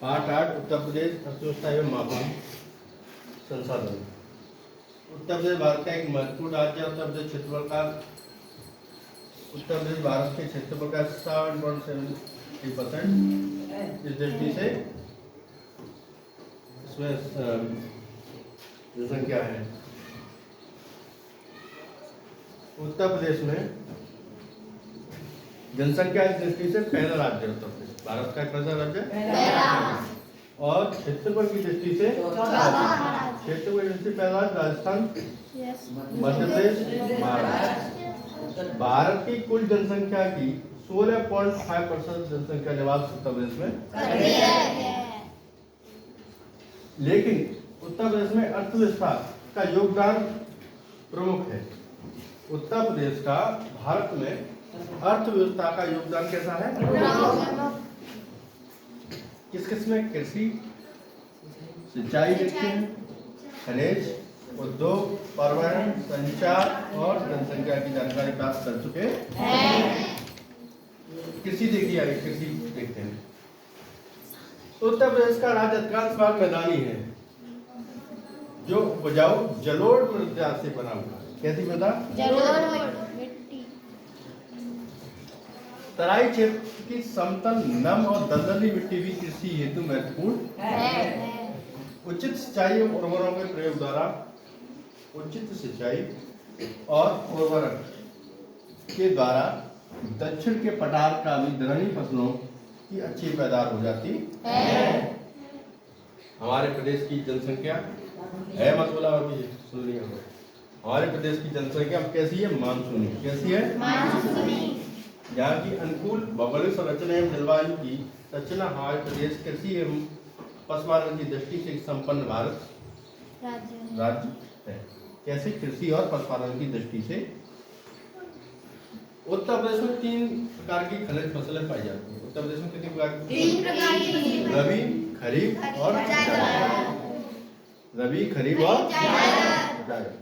Part 8 Uttar Pradesh अर्थव्यवस्था एवं मापन संसाधन। उत्तर प्रदेश भारत का एक महत्वपूर्ण राज्य है। उत्तर प्रदेश क्षेत्रफल का भारत के क्षेत्रफल का 7.73% इस दृष्टि से इसमें जनसंख्या है। उत्तर प्रदेश में जनसंख्या इस दृष्टि से पहला राज्य है। उत्तर प्रदेश भारत का कैसा राज्य है? और क्षेत्रफल की दृष्टि से क्षेत्रफल की दृष्टि से पहला राजस्थान, मध्य प्रदेश, महाराष्ट्र। भारत की कुल जनसंख्या की 16.5% जनसंख्या निवास उत्तर प्रदेश में, लेकिन उत्तर प्रदेश में अर्थव्यवस्था का योगदान प्रमुख है। उत्तर प्रदेश का भारत में अर्थव्यवस्था का योगदान कैसा है? किस किस में? कृषि, सिंचाई देखते हैं, खनिज, उद्योग, परिवहन, संचार और जनसंख्या की जानकारी प्राप्त कर चुके हैं। कृषि देखिए, आगे कृषि देखते हैं। उत्तर प्रदेश का राज्य अधिकांश भाग मैदानी है, जो उपजाऊ जलोढ़ मृदा से बना हुआ है। कैसी मृदा? जलोढ़ मिट्टी। तराई क्षेत्र की समतल, नम और दलदली मिट्टी भी कृषि हेतु महत्वपूर्ण है। उचित सिंचाई और उर्वरकों के प्रयोग द्वारा दक्षिण के पठार का भी दलहनी फसलों की अच्छी पैदावार हो जाती है। हमारे प्रदेश की जनसंख्या है, मत बोला अभी सुन लिया। हमारे प्रदेश की जनसंख्या कैसी है? मानसूनी। कैसी है? मानसूनी। यहाँ की अनुकूल भौगोलिक संरचना एवं जलवायु की रचना हमारे प्रदेश कृषि एवं पशुपालन की दृष्टि से संपन्न भारत राज्य है। कैसे? कृषि और पशुपालन की दृष्टि से उत्तर प्रदेश में 3 प्रकार की खनिज फसलें पाई जाती हैं। उत्तर प्रदेश में कितनी प्रकार की? 3 प्रकार की। रबी, खरीफ और जायद। रबी, खरीफ और जायद।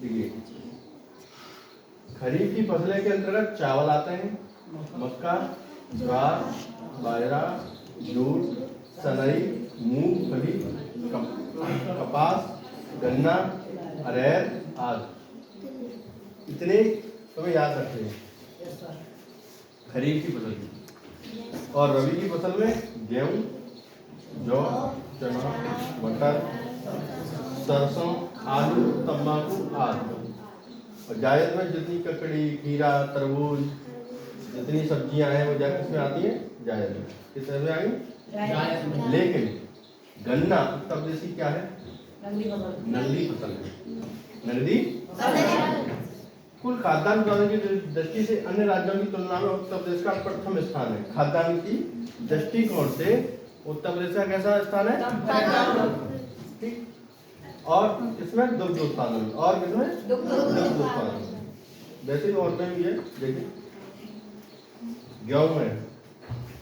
देखिए, खरीफ की फसलें के अंतर्गत चावल आते हैं, मक्का, ज्वार, बाजरा, जूट, सनई, मूंगफली, कपास, गन्ना, अरहर आदि। इतने तुम्हें याद रखते हैं खरीफ की फसल की। और रबी की फसल में गेहूं, जौ, चना, मटर, सरसों, आलू, तंबाकू आदि। और जायद में जितनी ककड़ी, खीरा, तरबूज, जितनी सब्जियां हैं वो जायद किसमें आती हैं? जायद में। किस तरह में आई? जायद में। लेकिन गन्ना उत्तर प्रदेश की क्या है? नगदी फसल है। नगदी कुल खाद्यान्न उत्पादन की दृष्टि से अन्य राज्यों की तुलना में उत्तर प्रदेश का प्रथम स्थान है। खाद्यान्न की दृष्टिकोण से उत्तर प्रदेश का कैसा स्थान है? ठीक। और इसमें दुग्ध उत्पादन, और किसमें? दुग्ध उत्पादन। वैसे और में भी है। देखिए, गेहूं में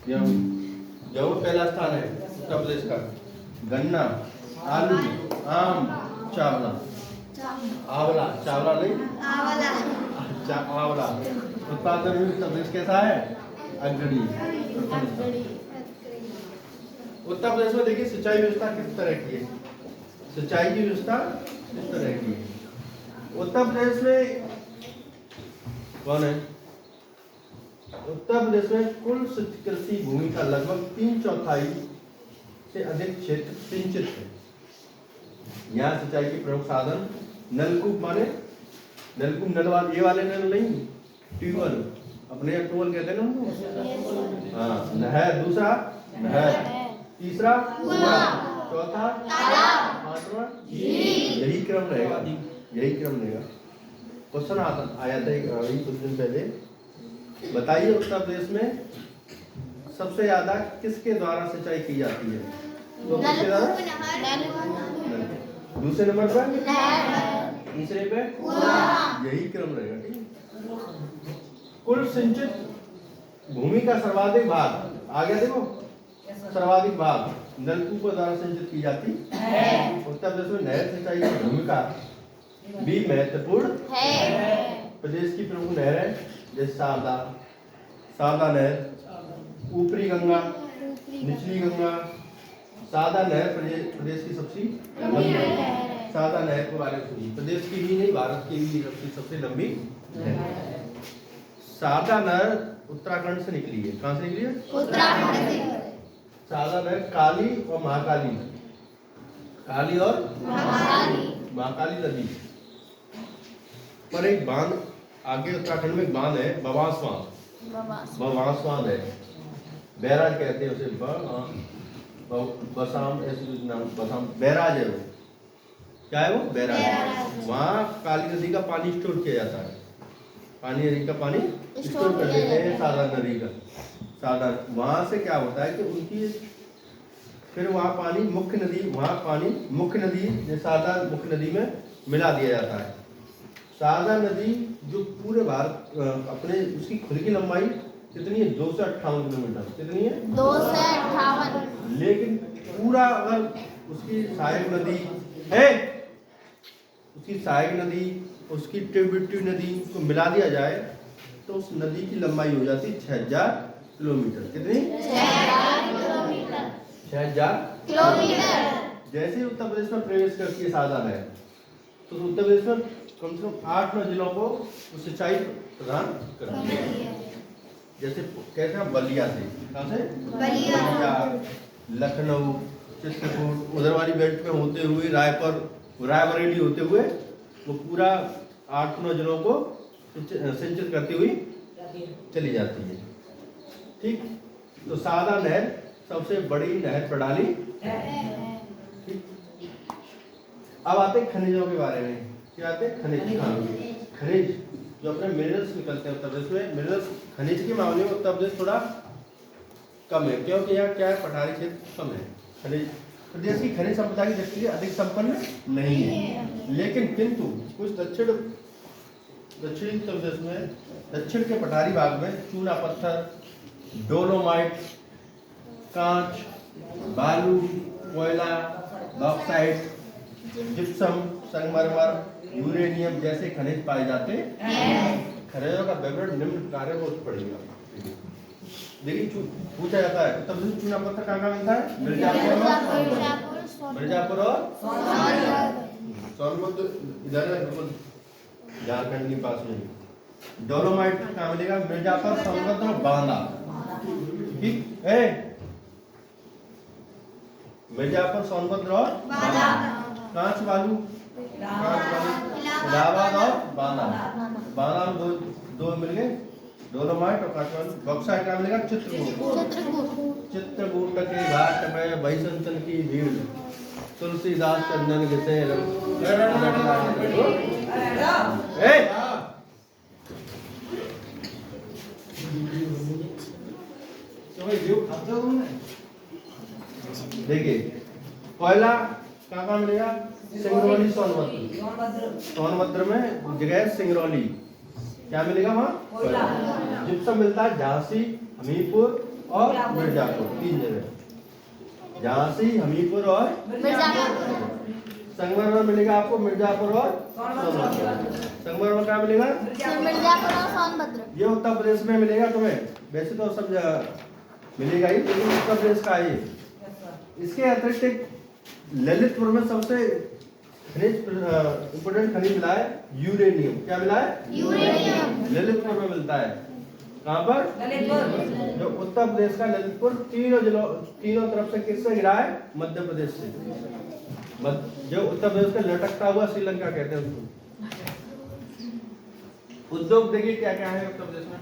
गेहूं पहला स्थान है उत्तर प्रदेश का। गन्ना, आलू, आम, चावला, आंवला, चावला नहीं, आंवला उत्पादन में उत्तर प्रदेश कैसा है? अग्रणी। उत्तर प्रदेश में देखिए सिंचाई व्यवस्था किस तरह की है? सिंचाई की व्यवस्था इस तरह की है। उत्तर प्रदेश में कौन है? उत्तर प्रदेश में कुल कृषि भूमि का लगभग 3/4 से अधिक क्षेत्र सिंचित है। यहाँ सिंचाई के प्रमुख साधन नलकूप, माने नलकूप, नलवाल, ये वाले नल नहीं, ट्यूबवेल, अपने ट्यूबवेल कहते हैं ना। हाँ, नहर, दूसरा नहर, तीसरा कुआं, चौथा तालाब, पांचवा यही क्रम रहेगा। क्वेश्चन आया था कुछ दिन पहले। बताइए उत्तर प्रदेश में सबसे ज्यादा किसके द्वारा सिंचाई की जाती है? तो किसके द्वारा? दूसरे नंबर पर तीसरे पे यही क्रम रहेगा। ठीक। कुल सिंचित भूमि का सर्वाधिक भाग आ गया। देखो, सर्वाधिक भाग नलकूपों द्वारा सिंचित की जाती है। उत्तर प्रदेश में नहर सिंचाई की भूमिका भी महत्वपूर्ण है। प्रदेश की प्रमुख नहर है जैसे शारदा नहर, ऊपरी गंगा, निचली गंगा। सादा नहर प्रदेश की सबसे लंबी, सादा नहर के बारे में सुनिए, प्रदेश की ही नहीं भारत की भी सबसे लंबी है। सादा नहर उत्तराखंड से निकली है। कहाँ से निकली है? उत्तराखंड से। सादा नहर काली और महाकाली, काली और महाकाली नदी पर एक बांध आगे उत्तराखंड में एक बांध है, बवास बांध है, बैराज कहते हैं उसे, बसाम ऐसे कुछ नाम, बसाम बैराज है वो। क्या है वो? बैराज। वहाँ काली नदी का पानी स्टोर किया जाता है, पानी नदी का पानी स्टोर कर देते हैं सादा नदी का। सादा वहाँ से क्या होता है कि उनकी फिर वहाँ पानी मुख्य नदी, वहाँ पानी मुख्य नदी सादा मुख्य नदी में मिला दिया जाता है। सादा नदी जो पूरे भारत अपने उसकी खुद की लंबाई कितनी है? 258 किलोमीटर। कितनी है? 258। लेकिन पूरा अगर उसकी सहायक नदी है, उसकी सहायक नदी, उसकी ट्रिब्यूटरी नदी को मिला दिया जाए तो उस नदी की लंबाई हो जाती 6000 किलोमीटर। कितनी? 6000 किलोमीटर। जैसे ही उत्तर प्रदेश में प्रवेश करती है सादा नहर, तो उत्तर प्रदेश में कम से कम 8-9 जिलों को सिंचाई प्रदान करती है। जैसे कहते हैं बलिया से, कहाँ से? बलिया, लखनऊ, चित्रकूट, उधर वाली बेल्ट में होते हुए रायबरेली होते हुए वो पूरा 8-9 जिलों को सिंचित करती हुई चली जाती है। ठीक, तो सादा नहर सबसे बड़ी नहर प्रणाली। ठीक, अब आते हैं खनिजों के बारे में। क्या आते हैं? खनिज। खनिज जो अपने मिनरल्स निकलते हैं उत्तर प्रदेश में, मिनरल्स खनिज के मामले में उत्तर प्रदेश थोड़ा कम है, क्योंकि यहाँ क्या है? पठारी क्षेत्र कम है। खनिज प्रदेश की खनिज संपदा की दृष्टि से अधिक संपन्न नहीं है, लेकिन किंतु कुछ दक्षिणी उत्तर प्रदेश में दक्षिण के पठारी भाग में चूना पत्थर, डोलोमाइट, कांच, बालू, कोयला, बॉक्साइट, जिप्सम, संगमरमर, यूरेनियम जैसे खनिज पाए जाते हैं। खनिजों का विवरण निम्न प्रकार है, बहुत पढ़ेगा। देखिए पूछा जाता है उत्तर प्रदेश चूना पत्थर कहाँ मिलता है? मिर्जापुर और सोनभद्र, इधर है बिल्कुल झारखंड के पास में। डोलोमाइट कहाँ मिलेगा? मिर्जापुर, सोनभद्र और बांदा। ठीक है, मिर्जापुर, सोनभद्र और कांच बालू, इलाहाबाद और बांदा। बांदा में दो मिल गए, डोलोमाइट और कांच बालू। बॉक्साइट कहाँ मिलेगा? चित्रकूट के घाट में बहिसंतन की भीड़, तुलसीदास चंदन घिसे देखिए कोयला कहाँ मिलेगा? सिंगरौली, सोनभद्र में जगह है सिंगरौली। क्या मिलेगा वहाँ? जिप्सम मिलता है झांसी, हमीरपुर और मिर्जापुर, 3 जगह। झांसी, हमीरपुर और संगमरमर मिलेगा आपको मिर्जापुर और सोनभद्र। संगमरमर कहाँ मिलेगा? मिर्जापुर और सोनभद्र। ये उत्तर प्रदेश में मिलेगा तुम्हें, वैसे तो सब मिलेगा ही, लेकिन उत्तर प्रदेश का है। इसके अतिरिक्त ललितपुर में सबसे इम्पोर्टेंट खनिज मिला है यूरेनियम। क्या मिला है? यूरेनियम ललितपुर में मिलता है। कहाँ पर? ललितपुर। जो उत्तर प्रदेश का ललितपुर तीनों तरफ से किससे घिरा है? मध्य प्रदेश से। जो उत्तर प्रदेश का लटकता हुआ श्रीलंका कहते हैं उसको। उद्योग देखिए क्या क्या है उत्तर प्रदेश में।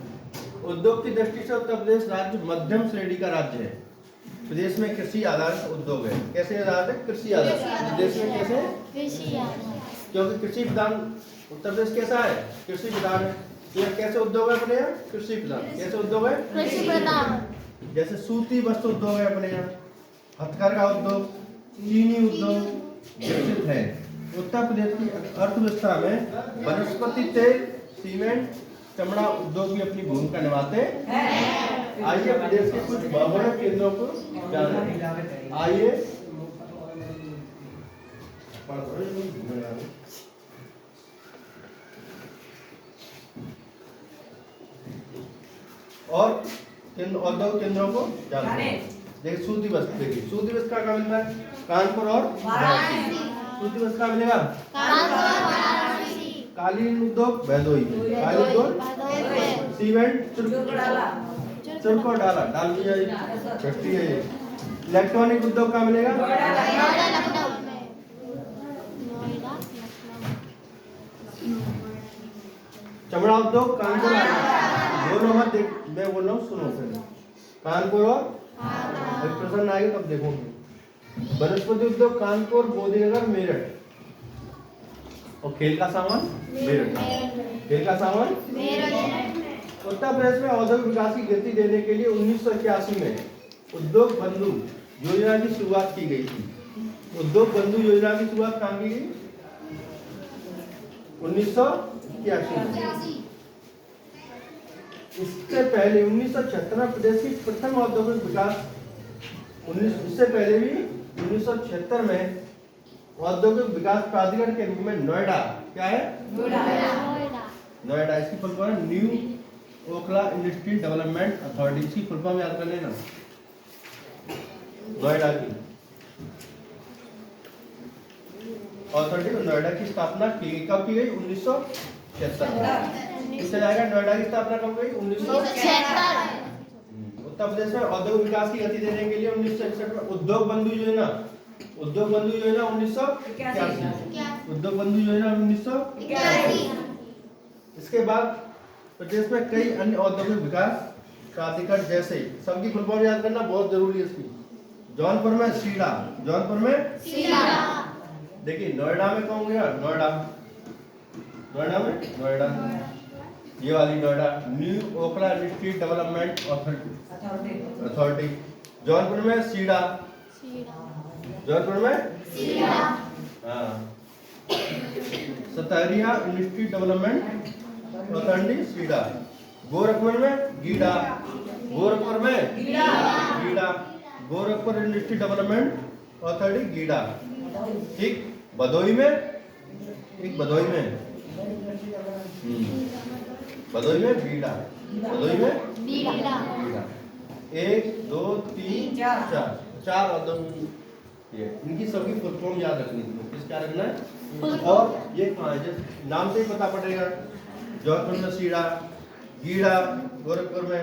उद्योग की दृष्टि से उत्तर प्रदेश राज्य मध्यम श्रेणी का राज्य है। प्रदेश में कृषि आधारित उद्योग है। कैसे आधारित है? कृषि आधारित। प्रदेश में कैसे? कृषि आधारित। क्योंकि कृषि प्रधान उत्तर प्रदेश कैसा है? कृषि प्रधान है। तो यह कैसे उद्योग है अपने यहाँ? कृषि प्रधान। कैसे उद्योग है? कृषि प्रधान। जैसे सूती वस्त्र उद्योग है अपने यहाँ, हथकरघा उद्योग, चीनी उद्योग विकसित है। उत्तर प्रदेश की अर्थव्यवस्था में वनस्पति तेल, सीमेंट, चमड़ा उद्योग भी अपनी भूमिका निभाते हैं। आइए प्रदेश के कुछ भौगोलिक केंद्रों को जानें। आइए और औद्योगिक केंद्रों को जानें। देखिए सूद दिवस, देखिए सूद दिवस कहाँ मिल रहा है? कानपुर और वाराणसी। सूद दिवस कहाँ मिलेगा? कानपुर और वाराणसी। कालीन उद्योग भदोही में, कालीन उद्योग सीमेंट चुरको डाला डाल दिया फैक्ट्री है ये। इलेक्ट्रॉनिक उद्योग कहाँ मिलेगा? चमड़ा उद्योग कानपुर। दोनों मत देख, मैं बोल रहा हूँ सुनो फिर। कानपुर और प्रश्न आएगा तब देखोगे। वनस्पति उद्योग कानपुर, बोधीनगर, मेरठ। और खेल का सामान मेरठ। खेल का सामान मेरठ। उत्तर प्रदेश में औद्योगिक विकास की गति देने के लिए 1981 में उद्योग बंधु योजना की शुरुआत की गई थी। उद्योग बंधु योजना की शुरुआत कहाँ की गई? 1981 में। इससे पहले 1976 में प्रदेश की प्रथम औद्योगिक विकास, इससे पहले भी 1976 में औद्योगिक विकास प्राधिकरण के रूप में नोएडा, क्या है? नोएडा इसकी full form new Okhla industrial development authority. इसकी फुल फॉर्म याद कर लेना, नोएडा की अथॉरिटी। नोएडा की स्थापना की कब की गई? 1976। इससे जाएगा नोएडा की स्थापना कब हुई? 1976। उत्तर प्रदेश में औद्योगिक विकास की गति देने के लिए 1961 में उद्योग बंधु योजना, उद्योग बंधु योजना 1981, उद्योग बंधु योजना 1981। इसके बाद प्रदेश में कई अन्य औद्योगिक विकास प्राधिकरण जैसे, सबकी फुल फॉर्म याद करना बहुत जरूरी है इसकी। जौनपुर में सीडा, जौनपुर में सीडा। देखिए नोएडा में कौन गया? नोएडा, नोएडा में नोएडा, ये वाली Noida new Okhla industrial development authority. Jaunpur में सीडा, जौनपुर में सीडा। हाँ, Sakariya industrial development authority SIDA. Gorakhpur में गीडा, गोरखपुर में GIDA, Gorakhpur industrial development authority GIDA. ठीक, भदोही में, एक भदोही में, भदोही में बीड़ा, भदोई में बीड़ा। 1 2 3 4 चार औद्योगिक, ये इनकी सबकी फुल फॉर्म याद रखनी है। किस क्या रखना है? और ये कहाँ है? नाम से ही पता पड़ेगा। जौनपुर में सीड़ा, गीड़ा, गोरखपुर में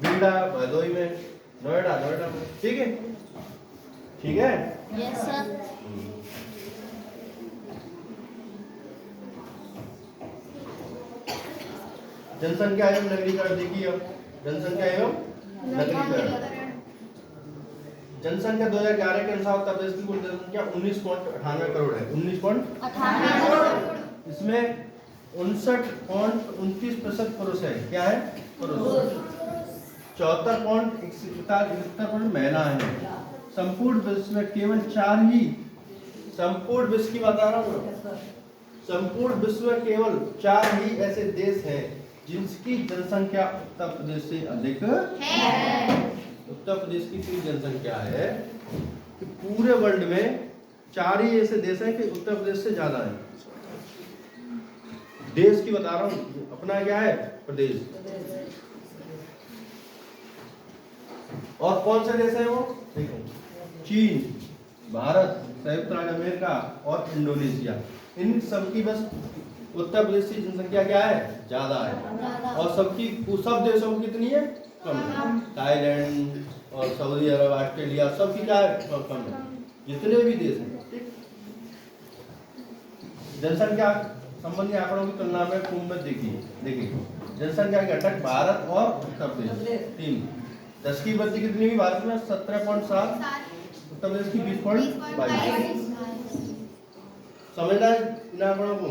बीड़ा, भदोई में, नोएडा, नोएडा में। ठीक है, ठीक है। Yes sir. जनसंख्या एवं नगरीकरण देखिए। अब जनसंख्या एवं नगरीकरण, जनसंख्या 2011 के अनुसार उत्तर प्रदेश की कुल जनसंख्या 19.98 करोड़ है। 19.98 करोड़। इसमें 59.29% पुरुष है। क्या है? पुरुष। 74.71% महिला है। संपूर्ण विश्व में केवल 4 ही, संपूर्ण विश्व की बता रहा हूँ, संपूर्ण विश्व में केवल 4 ही ऐसे देश हैं जिनकी जनसंख्या उत्तर प्रदेश से अधिक है। उत्तर प्रदेश की इतनी जनसंख्या है कि पूरे वर्ल्ड में 4 ही ऐसे देश हैं कि उत्तर प्रदेश से ज्यादा है। देश की बता रहा हूँ, अपना क्या है? प्रदेश। और कौन से देश है वो? देखो, चीन, भारत, संयुक्त राज्य अमेरिका और इंडोनेशिया। इन सबकी बस उत्तर प्रदेश की जनसंख्या क्या है? ज्यादा है। और सबकी, सब देशों की कितनी है? कम है। थाईलैंड और सऊदी अरब, ऑस्ट्रेलिया, सबकी क्या है? कम है। जितने भी देश हैं। जनसंख्या संबंधी आंकड़ों की तुलना में कुंभ में देखिए जनसंख्या के घटक भारत और उत्तर प्रदेश 3। 10 की वृद्धि कितनी हुई? भारत में 17.7, उत्तर प्रदेश की 20.22। समझना है इन आंकड़ों को।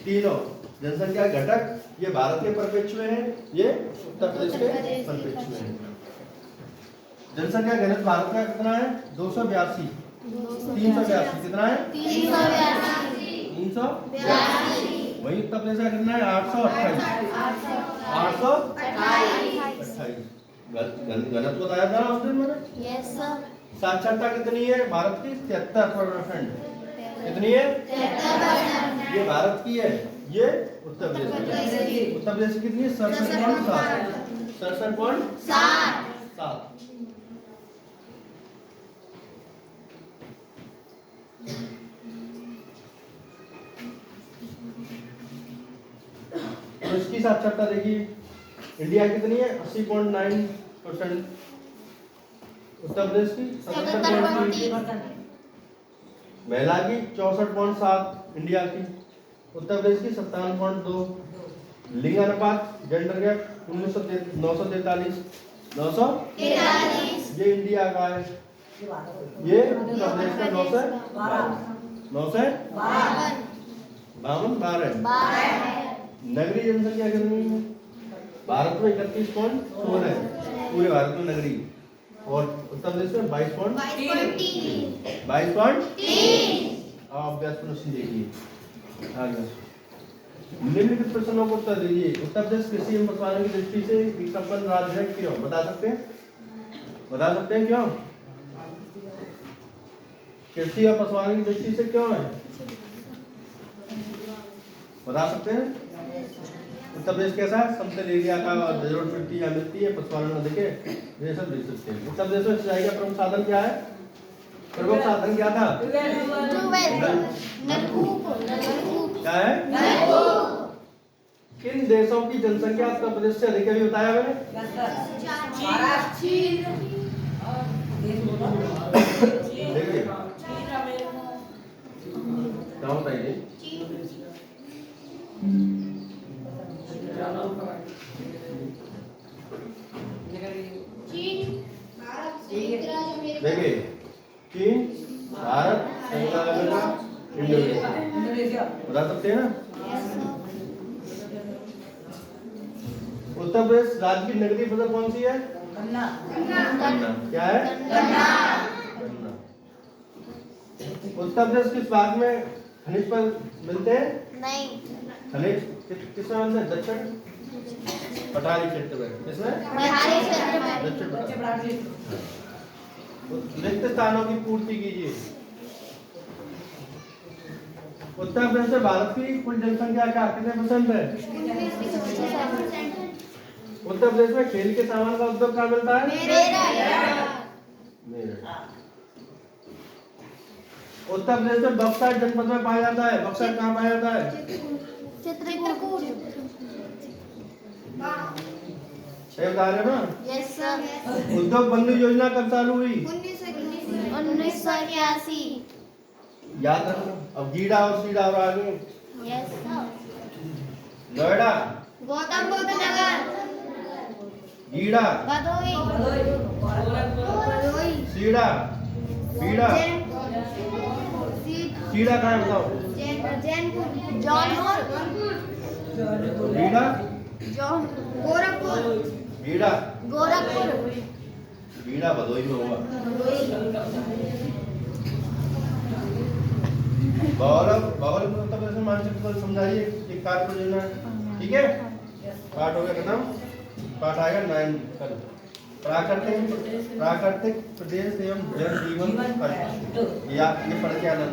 तीनों जनसंख्या घटक, ये भारत के परिप्रेक्ष्य में है, ये उत्तर प्रदेश के परिप्रेक्ष्य में है। जनसंख्या घनत्व भारत का कितना है? 282, 382। कितना है? 382। वही उत्तर प्रदेश का कितना है? 828। 828 घनत्व बताया था ना उस दिन मैंने। Yes sir. साक्षरता कितनी है भारत की? 73%। कितनी है? 73%। ये भारत की है, ये उत्तर प्रदेश की। उत्तर प्रदेश की कितनी है? 67.7। 67.7। पुरुष की साक्षरता देखिए, इंडिया कितनी है 80.9%, उत्तर प्रदेश की 77.3, महिला की 64.7, इंडिया की, उत्तर प्रदेश की 57.2, लिंग अनुपात जेंडर गैप 943, ये इंडिया का है, ये उत्तर प्रदेश का 952, नगरीय जनसंख्या कितनी है भारत में 31.16 है, पूरे भारत में नगरी, और उत्तर प्रदेश में 22.3। अभ्यास प्रश्न देखिए आगे, निम्नलिखित प्रश्नों को उत्तर दीजिए। उत्तर प्रदेश कृषि एवं पशुपालन की दृष्टि से एक संपन्न राज्य है, क्यों? बता सकते हैं क्यों? कृषि और पशुपालन की दृष्टि से क्यों है, बता सकते हैं? उत्तर प्रदेश कैसा है? समतल एरिया का, जरूरत मिट्टी यहाँ मिलती है, पशुपालन अधिक है, ये सब देख सकते हैं। उत्तर प्रदेश में सिंचाई का प्रमुख साधन क्या है? प्रमुख साधन क्या था? क्या है? किन देशों की जनसंख्या उत्तर प्रदेश से अधिक है, अभी बताया मैंने? देखिए क्या बताइए, देखिए चीन, भारत, अमेरिका, इंडोनेशिया, बता सकते हैं ना? उत्तर प्रदेश राज्य की नगरीय फसल कौन सी है? गन्ना। क्या है? गन्ना। उत्तर प्रदेश किस भाग में खनिज पर मिलते हैं? नहीं, खनिज किसमें मिलते हैं? दक्षिण पठारी क्षेत्र में। किसमें? दक्षिण पठारी। रिक्त स्थानों की पूर्ति कीजिए। उत्तर प्रदेश में भारत की कुल जनसंख्या का कितने % है? 19%। उत्तर प्रदेश में खेल के सामान का उद्योग कहाँ मिलता है? मेरठ। उत्तर प्रदेश में बक्सर जनपद में पाया जाता है, बक्सर कहाँ पाया जाता है? चित्रकूट। सही बता रहे हो ना? Yes sir. उद्योग बंधु योजना कब चालू हुई? 1981। याद रखो। अब गीडा और सीडा और आगे। Yes sir. नोएडा, गौतम बुद्ध नगर, गीडा, भदोही, सीडा, बीडा, सीडा कहाँ है बताओ? जौनपुर, बीडा, गोरखपुर, बीडा, बीडा भदोही में हुआ। भौगोलिक उत्तर प्रदेश मानचित्र पर समझाइए एक कार्य परियोजना, ठीक है? पाठ हो गया खत्म, पाठ आएगा 9 कल। प्राकृतिक प्रदेश एवं जन जीवन पर, या ये पढ़ के आना।